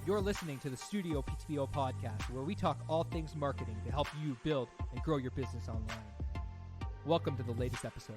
You're listening to the StudioPTBO Podcast, where we talk all things marketing to help you build and grow your business online. Welcome to the latest episode.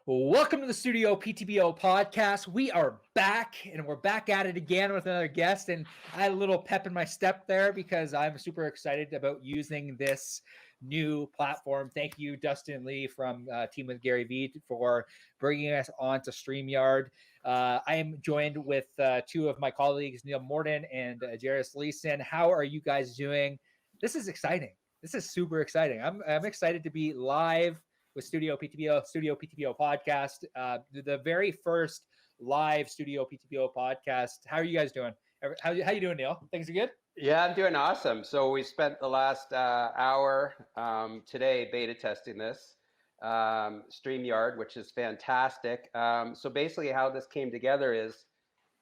Welcome to the StudioPTBO Podcast. We are back, and we're back at it again with another guest. And I had a little pep in my step there because I'm super excited about using this new platform. Thank you, Dustin Lee from Team with Gary Vee, for bringing us on to StreamYard. I am joined with two of my colleagues, Neil Morton and Jairus Chat. How are you guys doing? This is exciting. This is super exciting. I'm excited to be live with StudioPTBO Podcast, the very first live StudioPTBO podcast. How are you guys doing? How you doing, Neil? Things are good? Yeah, I'm doing awesome. So we spent the last hour today beta testing this StreamYard, which is fantastic. So basically how this came together is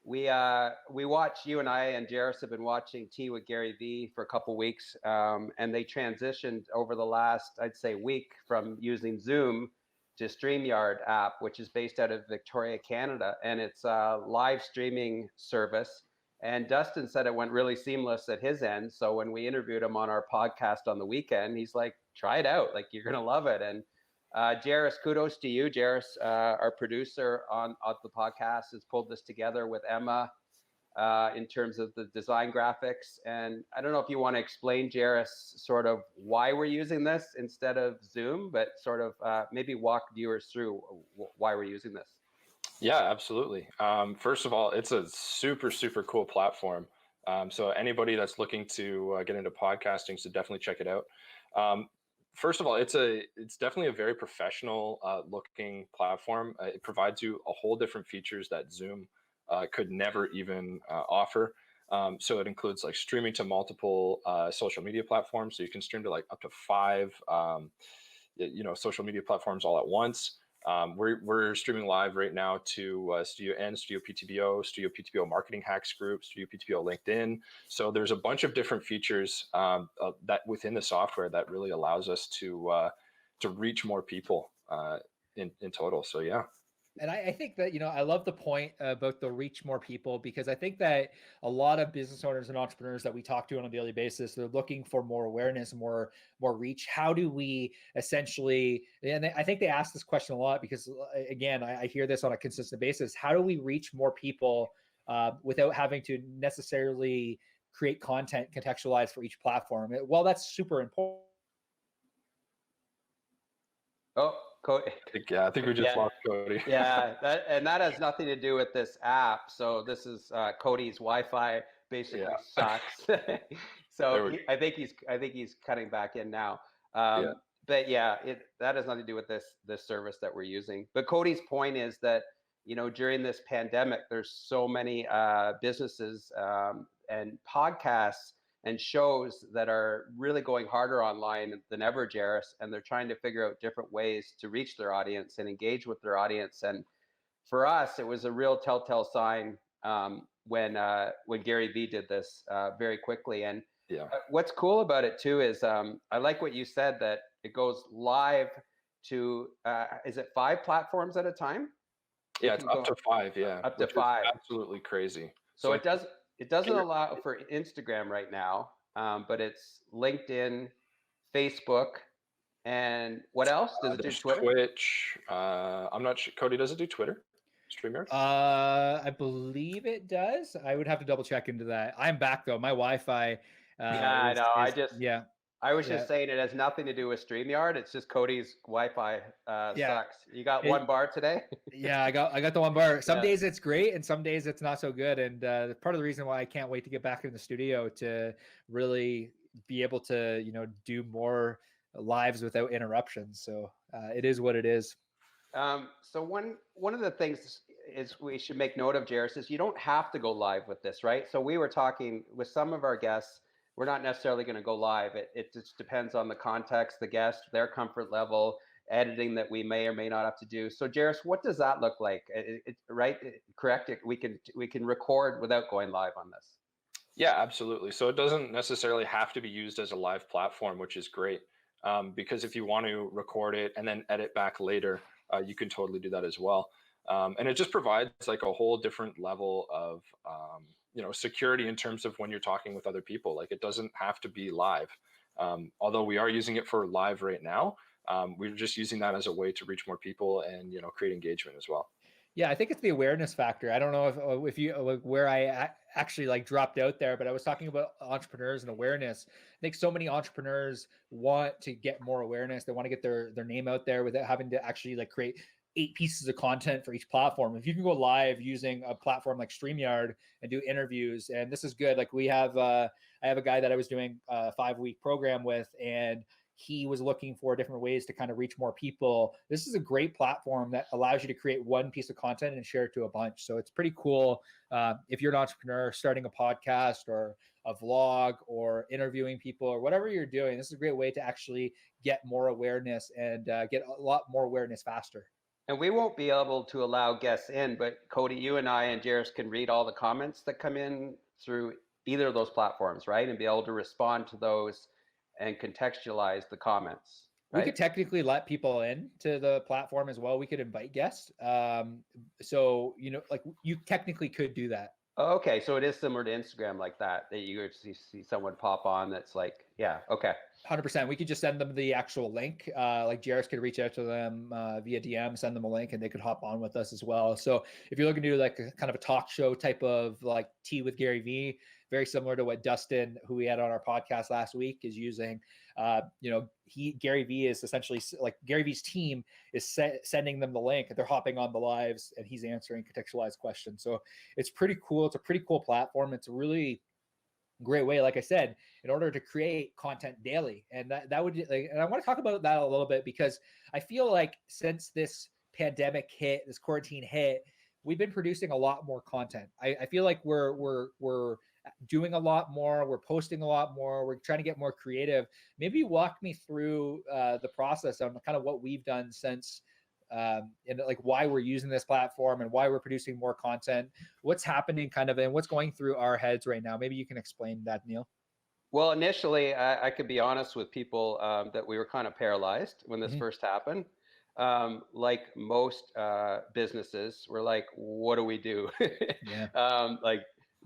we watched, you and I and Jairus have been watching Tea with Gary Vee for a couple weeks, and they transitioned over the last, I'd say, week from using Zoom to StreamYard app, which is based out of Victoria, Canada, and it's a live streaming service. And Dustin said it went really seamless at his end. So when we interviewed him on our podcast on the weekend, he's like, try it out. Like, you're going to love it. And Jairus, kudos to you. Jairus, our producer on the podcast, has pulled this together with Emma in terms of the design graphics. And I don't know if you want to explain, Jairus, sort of why we're using this instead of Zoom, but sort of maybe walk viewers through why we're using this. Yeah, absolutely. First of all, it's a super, super cool platform. So anybody that's looking to get into podcasting should definitely check it out. First of all, it's definitely a very professional looking platform. It provides you a whole different features that Zoom could never even offer. So it includes like streaming to multiple social media platforms. So you can stream to like up to 5 social media platforms all at once. We're streaming live right now to StudioPTBO, StudioPTBO Marketing Hacks Group, StudioPTBO LinkedIn. So there's a bunch of different features that within the software that really allows us to reach more people in total. So yeah. And I think that, I love the point about the reach more people, because I think that a lot of business owners and entrepreneurs that we talk to on a daily basis, they're looking for more awareness, more reach. How do we essentially, and I think they ask this question a lot because, again, I hear this on a consistent basis. How do we reach more people without having to necessarily create content contextualized for each platform? Well, that's super important. Oh, Cody. I think we just lost Cody. Yeah, that has nothing to do with this app. So this is Cody's Wi-Fi basically sucks. So I think he's cutting back in now. But yeah, that has nothing to do with this service that we're using. But Cody's point is that during this pandemic, there's so many businesses and podcasts and shows that are really going harder online than ever, Jairus, and they're trying to figure out different ways to reach their audience and engage with their audience. And for us, it was a real telltale sign when Gary Vee did this very quickly. And what's cool about it too is I like what you said, that it goes live to is it 5 platforms at a time? Yeah, it's up to 5. Yeah, up to 5. Absolutely crazy. So it doesn't allow for Instagram right now, but it's LinkedIn, Facebook, and what else? Does it do Twitter? Twitch. I'm not sure. Cody, does it do Twitter? StreamYard? I believe it does. I would have to double check into that. I'm back though. My Wi-Fi. I know. I was just saying it has nothing to do with StreamYard. It's just Cody's Wi-Fi sucks. You got 1 bar today? Yeah, I got the 1 bar. Some days it's great, and some days it's not so good. And part of the reason why I can't wait to get back in the studio to really be able to, do more lives without interruptions. So it is what it is. So one of the things is we should make note of, Jairus, is you don't have to go live with this, right? So we were talking with some of our guests. We're not necessarily going to go live. It just depends on the context, the guest, their comfort level, editing that we may or may not have to do. So Jairus, what does that look like? Right? Correct? We can record without going live on this. Yeah, absolutely. So it doesn't necessarily have to be used as a live platform, which is great. Because if you want to record it and then edit back later, you can totally do that as well. And it just provides like a whole different level of, security in terms of when you're talking with other people. Like it doesn't have to be live. Although we are using it for live right now, we're just using that as a way to reach more people and, create engagement as well. Yeah, I think it's the awareness factor. I don't know if you like where actually like dropped out there, but I was talking about entrepreneurs and awareness. I think so many entrepreneurs want to get more awareness. They want to get their name out there without having to actually like create 8 pieces of content for each platform. If you can go live using a platform like StreamYard and do interviews, and this is good. Like we have, I have a guy that I was doing a 5-week program with, and he was looking for different ways to kind of reach more people. This is a great platform that allows you to create one piece of content and share it to a bunch. So it's pretty cool. If you're an entrepreneur starting a podcast or a vlog or interviewing people or whatever you're doing, this is a great way to actually get more awareness and get a lot more awareness faster. And we won't be able to allow guests in, but Cody, you and I and Jairus can read all the comments that come in through either of those platforms, right? And be able to respond to those and contextualize the comments. Right? We could technically let people in to the platform as well. We could invite guests. So, like you technically could do that. Okay. So it is similar to Instagram like that you see someone pop on that's like, yeah, okay. 100%. We could just send them the actual link. Like Jairus could reach out to them via DM, send them a link, and they could hop on with us as well. So if you're looking to do like a kind of a talk show type of like Tea with Gary Vee, very similar to what Dustin, who we had on our podcast last week, is using. Gary Vee is essentially like Gary Vee's team is sending them the link. They're hopping on the lives, and he's answering contextualized questions. So it's pretty cool. It's a pretty cool platform. It's a really great way, like I said, in order to create content daily. And that would, like, and I want to talk about that a little bit because I feel like since this pandemic hit, this quarantine hit, we've been producing a lot more content. I feel like we're doing a lot more. We're posting a lot more. We're trying to get more creative. Maybe walk me through the process on kind of what we've done since and like why we're using this platform and why we're producing more content, what's happening kind of, and what's going through our heads right now. Maybe you can explain that, Neil. Well, initially, I could be honest with people that we were kind of paralyzed when this first happened. Like most businesses, we're like, what do we do? Yeah. Like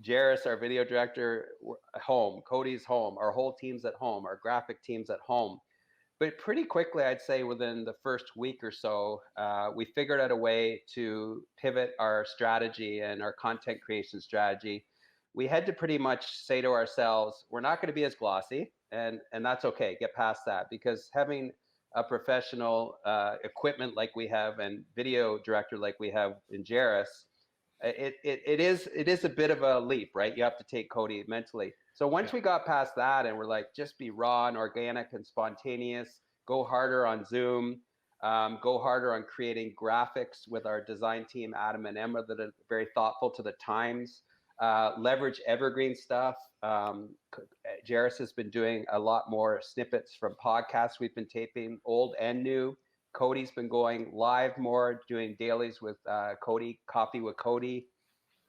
Jairus, our video director, home, Cody's home, our whole team's at home, our graphic team's at home. But pretty quickly, I'd say within the first week or so, we figured out a way to pivot our strategy and our content creation strategy. We had to pretty much say to ourselves, we're not going to be as glossy, and that's okay. Get past that, because having a professional equipment like we have and video director like we have in Jairus, it is a bit of a leap, right? You have to take Cody mentally. So once we got past that and we're like, just be raw and organic and spontaneous, go harder on Zoom, go harder on creating graphics with our design team, Adam and Emma, that are very thoughtful to the times, leverage evergreen stuff. Jairus has been doing a lot more snippets from podcasts we've been taping, old and new. Cody's been going live more, doing dailies with Cody, Coffee with Cody.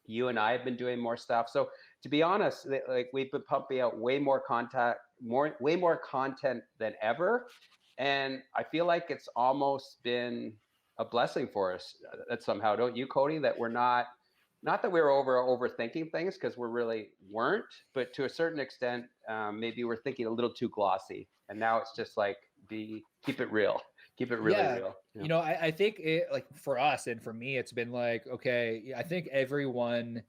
You and I have been doing more stuff. So to be honest, like we've been pumping out way more content than ever. And I feel like it's almost been a blessing for us that somehow, don't you, Cody, that we're not that we were overthinking things, because we really weren't, but to a certain extent, maybe we're thinking a little too glossy. And now it's just like, keep it real. Keep it really real. Yeah. I think it, like for us and for me, it's been like, okay, I think everyone,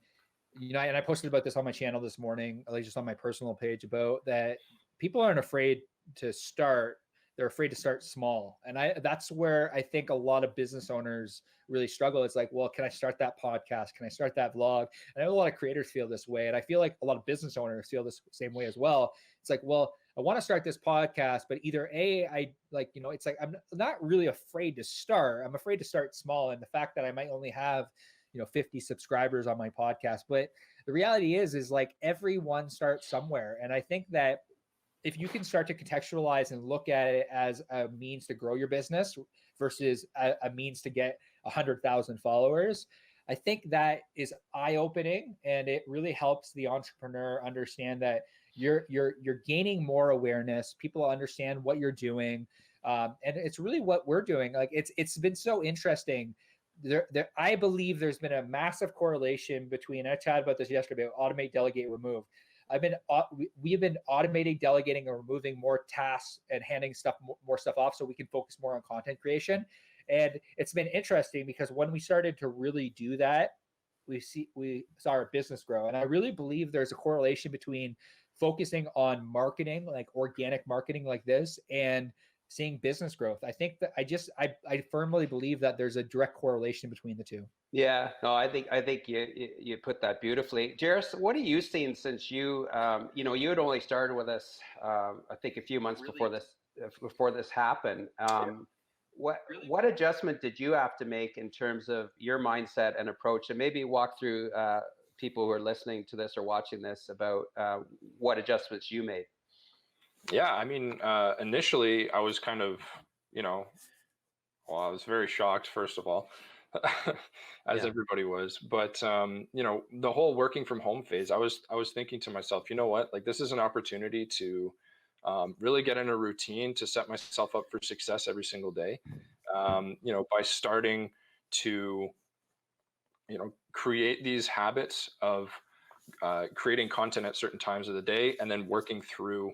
and I posted about this on my channel this morning, like just on my personal page, about that people aren't afraid to start. They're afraid to start small. And that's where I think a lot of business owners really struggle. It's like, well, can I start that podcast? Can I start that vlog? And I know a lot of creators feel this way. And I feel like a lot of business owners feel this same way as well. It's like, well, I want to start this podcast, but either it's like, I'm not really afraid to start. I'm afraid to start small. And the fact that I might only have, 50 subscribers on my podcast. But the reality is like everyone starts somewhere. And I think that if you can start to contextualize and look at it as a means to grow your business versus a means to get 100,000 followers, I think that is eye-opening, and it really helps the entrepreneur understand that you're gaining more awareness. People understand what you're doing, and it's really what we're doing. Like it's been so interesting I believe there's been a massive correlation between, I chatted about this yesterday, about automate, delegate, remove. We have been automating, delegating, and removing more tasks and handing more stuff off so we can focus more on content creation. And it's been interesting because when we started to really do that, we saw our business grow. And I really believe there's a correlation between focusing on marketing, like organic marketing like this, and seeing business growth. I think that I firmly believe that there's a direct correlation between the two. Yeah, no, I think you put that beautifully. Jairus, what have you seen since you you had only started with us I think a few months before this happened. What adjustment did you have to make in terms of your mindset and approach, and maybe walk through people who are listening to this or watching this about what adjustments you made? Yeah, I mean, initially I was kind of, I was very shocked, first of all, as everybody was. But the whole working from home phase, I was thinking to myself, you know what, like this is an opportunity to really get in a routine to set myself up for success every single day. By starting to, create these habits of creating content at certain times of the day, and then working through,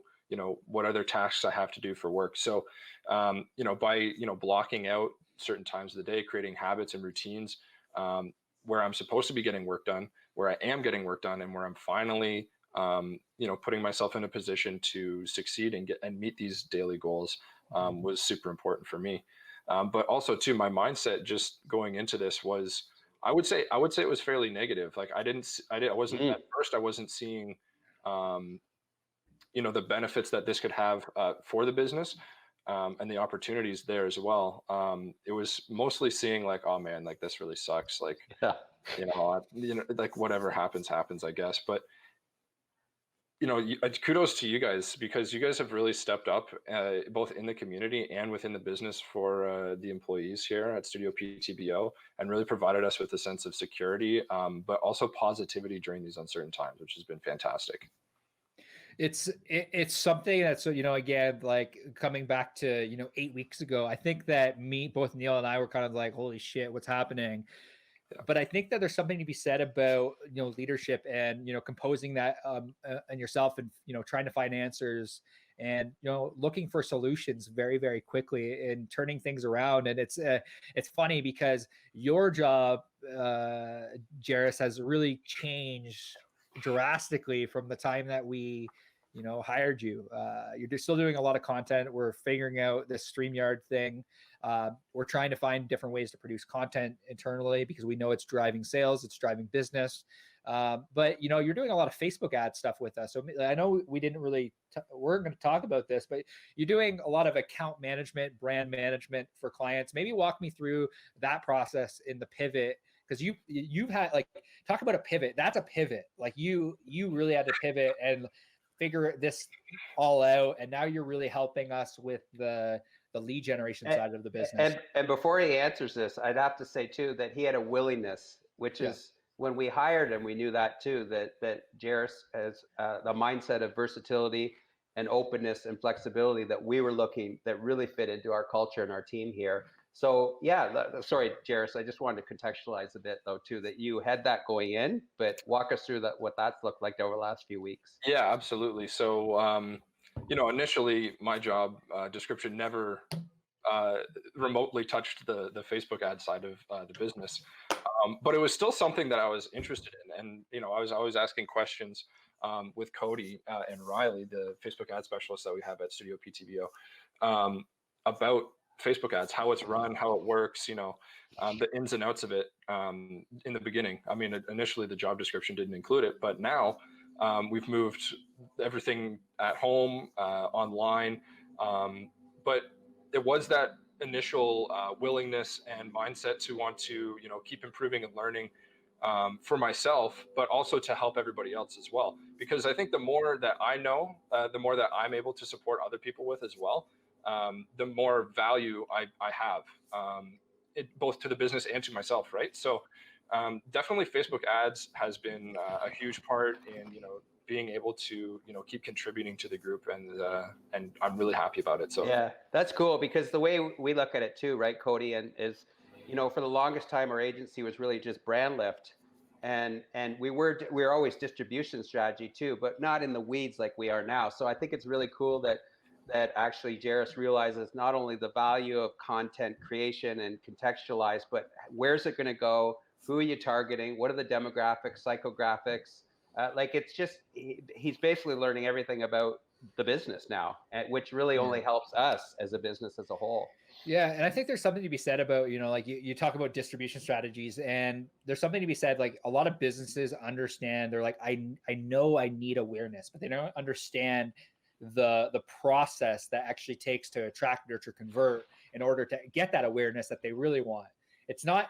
what other tasks I have to do for work. So, by, blocking out certain times of the day, creating habits and routines where I'm supposed to be getting work done, where I am getting work done, and where I'm finally, putting myself in a position to succeed and meet these daily goals was super important for me. But also too, my mindset just going into this was, I would say it was fairly negative. Like I wasn't at first, I wasn't seeing, the benefits that this could have for the business and the opportunities there as well. It was mostly seeing like, oh man, like this really sucks. Like, like whatever happens, I guess. But kudos to you guys, because you guys have really stepped up both in the community and within the business for the employees here at Studio PTBO, and really provided us with a sense of security, but also positivity during these uncertain times, which has been fantastic. It's something that's, again, like coming back to, 8 weeks ago, I think that both Neil and I were kind of like, holy shit, what's happening? Yeah. But I think that there's something to be said about, leadership and, composing that and yourself, and, trying to find answers and, looking for solutions very, very quickly and turning things around. And it's funny because your job, Jairus, has really changed drastically from the time that we hired you. You're still doing a lot of content. We're figuring out this StreamYard thing. We're trying to find different ways to produce content internally because we know it's driving sales, it's driving business. But you're doing a lot of Facebook ad stuff with us. So I know we didn't really, we're going to talk about this, but you're doing a lot of account management, brand management for clients. Maybe walk me through that process in the pivot. Because you've had, like, talk about a pivot. That's a pivot. Like you really had to pivot and figure this all out, and now you're really helping us with the lead generation side of the business. And before he answers this, I'd have to say too that he had a willingness, which is when we hired him, we knew that too, that Jairus has the mindset of versatility and openness and flexibility that we were looking, that really fit into our culture and our team here. So sorry, Jairus, I just wanted to contextualize a bit though too, that you had that going in, but walk us through what that's looked like over the last few weeks. Yeah, absolutely. So, initially my job description never remotely touched the Facebook ad side of the business. But it was still something that I was interested in. And, I was always asking questions with Cody and Riley, the Facebook ad specialists that we have at Studio PTBO, about Facebook ads, how it's run, how it works, the ins and outs of it in the beginning. I mean, initially the job description didn't include it, but now we've moved everything at home, online. But it was that initial willingness and mindset to want to, keep improving and learning for myself, but also to help everybody else as well. Because I think the more that I know, the more that I'm able to support other people with as well, the more value I have, both to the business and to myself, right? So definitely Facebook ads has been a huge part in, being able to, keep contributing to the group, and I'm really happy about it. So yeah, that's cool, because the way we look at it too, right, Cody, and is, for the longest time, our agency was really just brand lift, and we were always distribution strategy too, but not in the weeds like we are now. So I think it's really cool that actually Jairus realizes not only the value of content creation and contextualize, but where's it going to go? Who are you targeting? What are the demographics, psychographics? It's just, he's basically learning everything about the business now, which really only helps us as a business as a whole. Yeah. And I think there's something to be said about, like you talk about distribution strategies, and there's something to be said, like a lot of businesses understand, they're like, I know I need awareness, but they don't understand the process that actually takes to attract, nurture, convert in order to get that awareness that they really want. It's not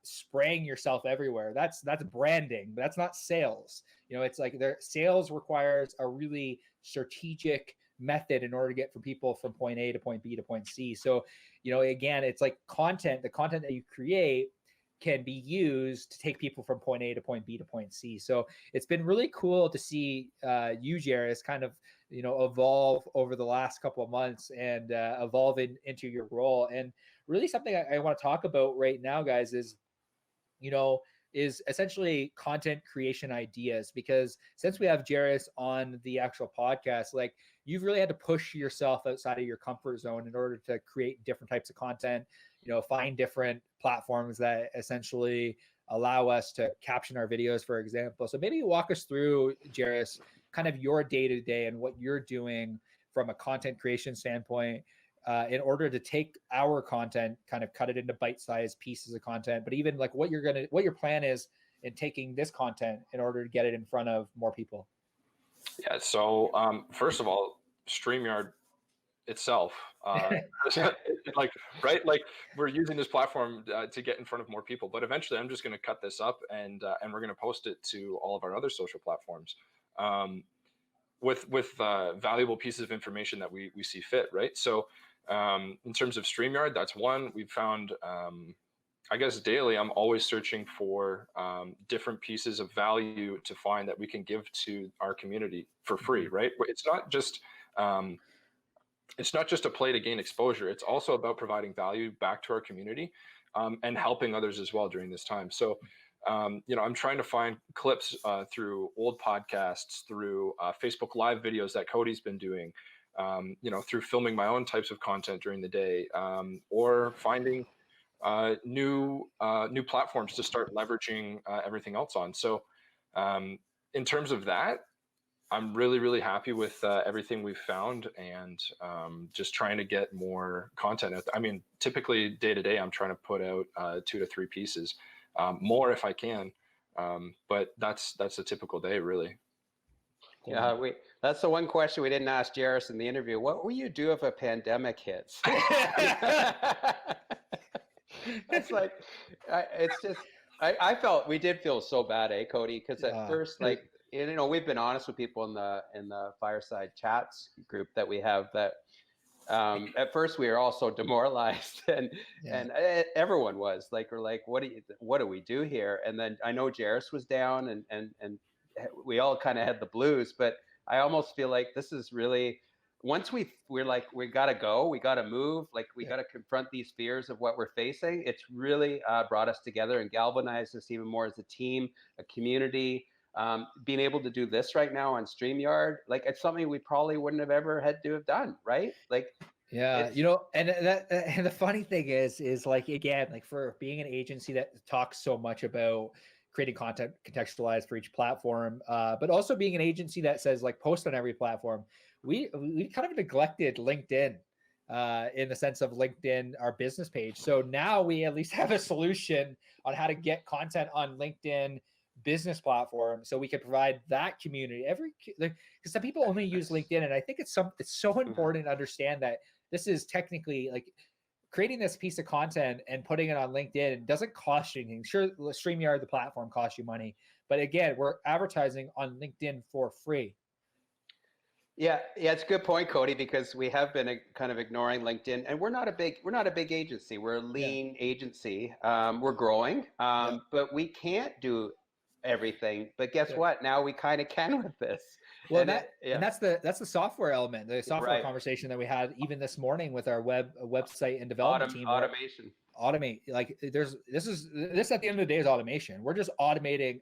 spraying yourself everywhere. That's branding, but that's not sales. It's like their sales requires a really strategic method in order to get from people from point A to point B to point C. So, again, it's like the content that you create can be used to take people from point A to point B to point C. So it's been really cool to see you, Jairus, kind of, evolve over the last couple of months and evolve into your role. And really something I want to talk about right now, guys, is essentially content creation ideas, because since we have Jairus on the actual podcast, like you've really had to push yourself outside of your comfort zone in order to create different types of content, find different platforms that essentially allow us to caption our videos, for example. So maybe walk us through, Jairus, kind of your day-to-day and what you're doing from a content creation standpoint, in order to take our content, kind of cut it into bite-sized pieces of content, but even like what your plan is in taking this content in order to get it in front of more people. Yeah. So first of all, StreamYard itself, like we're using this platform to get in front of more people, but eventually I'm just going to cut this up and we're going to post it to all of our other social platforms with valuable pieces of information that we see fit, right? So in terms of StreamYard, that's one. We've found, I guess daily, I'm always searching for different pieces of value to find that we can give to our community for free, right? It's not just a play to gain exposure. It's also about providing value back to our community and helping others as well during this time. So, I'm trying to find clips through old podcasts, through Facebook Live videos that Cody's been doing, through filming my own types of content during the day, or finding new platforms to start leveraging everything else on. So in terms of that, I'm really, really happy with everything we've found, and just trying to get more content. I mean, typically day to day, I'm trying to put out 2 to 3 pieces, more if I can. But that's a typical day, really. Yeah, that's the one question we didn't ask Jairus in the interview. What will you do if a pandemic hits? That's like, we did feel so bad, Cody? Because at first, like, we've been honest with people in the fireside chats group that we have, that at first we were all so demoralized, and everyone was like, we're like, what do we do here? And then I know Jairus was down, and we all kind of had the blues, but I almost feel like this is really, once we're like, we got to go, we got to move, like we got to confront these fears of what we're facing. It's really brought us together and galvanized us even more as a team, a community. Being able to do this right now on StreamYard, like it's something we probably wouldn't have ever had to have done, right? Like, yeah, and the funny thing is like, again, like for being an agency that talks so much about creating content contextualized for each platform, but also being an agency that says like post on every platform, we kind of neglected LinkedIn, in the sense of LinkedIn, our business page. So now we at least have a solution on how to get content on LinkedIn business platform, so we can provide that community because some people only use LinkedIn, and I think it's so important to understand that this is technically like creating this piece of content and putting it on LinkedIn doesn't cost you anything. Sure, StreamYard, the platform, costs you money, but again, we're advertising on LinkedIn for free. Yeah, it's a good point, Cody, because we have been kind of ignoring LinkedIn, and we're not a big agency. We're a lean agency. We're growing, but we can't do everything. But guess what? Now we kind of can with this. Well, and that's the software element, the software conversation that we had even this morning with our website and development team. automate. Like this at the end of the day is automation. We're just automating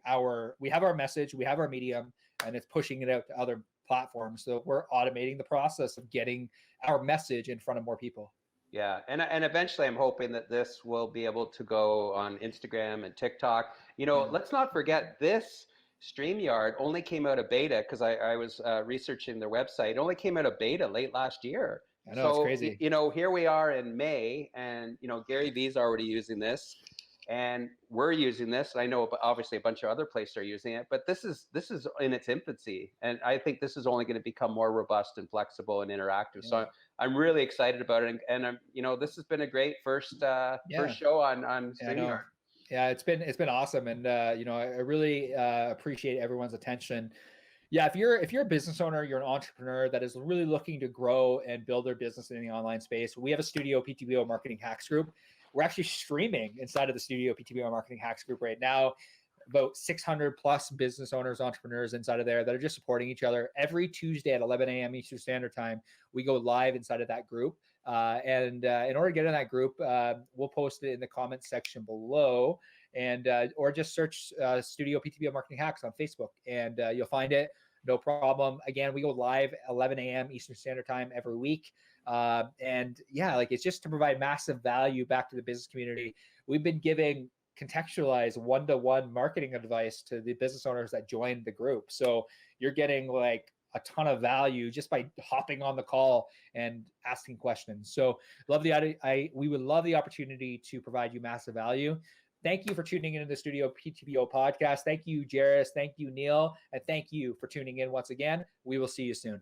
we have our message, we have our medium, and it's pushing it out to other platforms. So we're automating the process of getting our message in front of more people. Yeah, and eventually I'm hoping that this will be able to go on Instagram and TikTok. Let's not forget this StreamYard only came out of beta because I was researching their website. It only came out of beta late last year. I know, it's So, crazy. here we are in May, and Gary Vee's already using this, and we're using this. I know obviously a bunch of other places are using it, but this is in its infancy, and I think this is only going to become more robust and flexible and interactive. So I'm really excited about it, and I'm this has been a great first show on StreamYard. Yeah, it's been awesome, and I really appreciate everyone's attention. Yeah, if you're a business owner, you're an entrepreneur that is really looking to grow and build their business in the online space, we have a StudioPTBO Marketing Hacks group. We're actually streaming inside of the StudioPTBO Marketing Hacks group right now. About 600 plus business owners, entrepreneurs inside of there that are just supporting each other. Every Tuesday at 11 a.m. Eastern Standard Time, we go live inside of that group. And in order to get in that group, we'll post it in the comments section below, and or just search StudioPTBO Marketing Hacks on Facebook, and you'll find it. No problem. Again, we go live 11 a.m. Eastern Standard Time every week. And yeah, like it's just to provide massive value back to the business community. We've been giving contextualized one-to-one marketing advice to the business owners that joined the group. So you're getting like a ton of value just by hopping on the call and asking questions. So we would love the opportunity to provide you massive value. Thank you for tuning into the StudioPTBO podcast. Thank you, Jairus. Thank you, Neil. And thank you for tuning in once again. We will see you soon.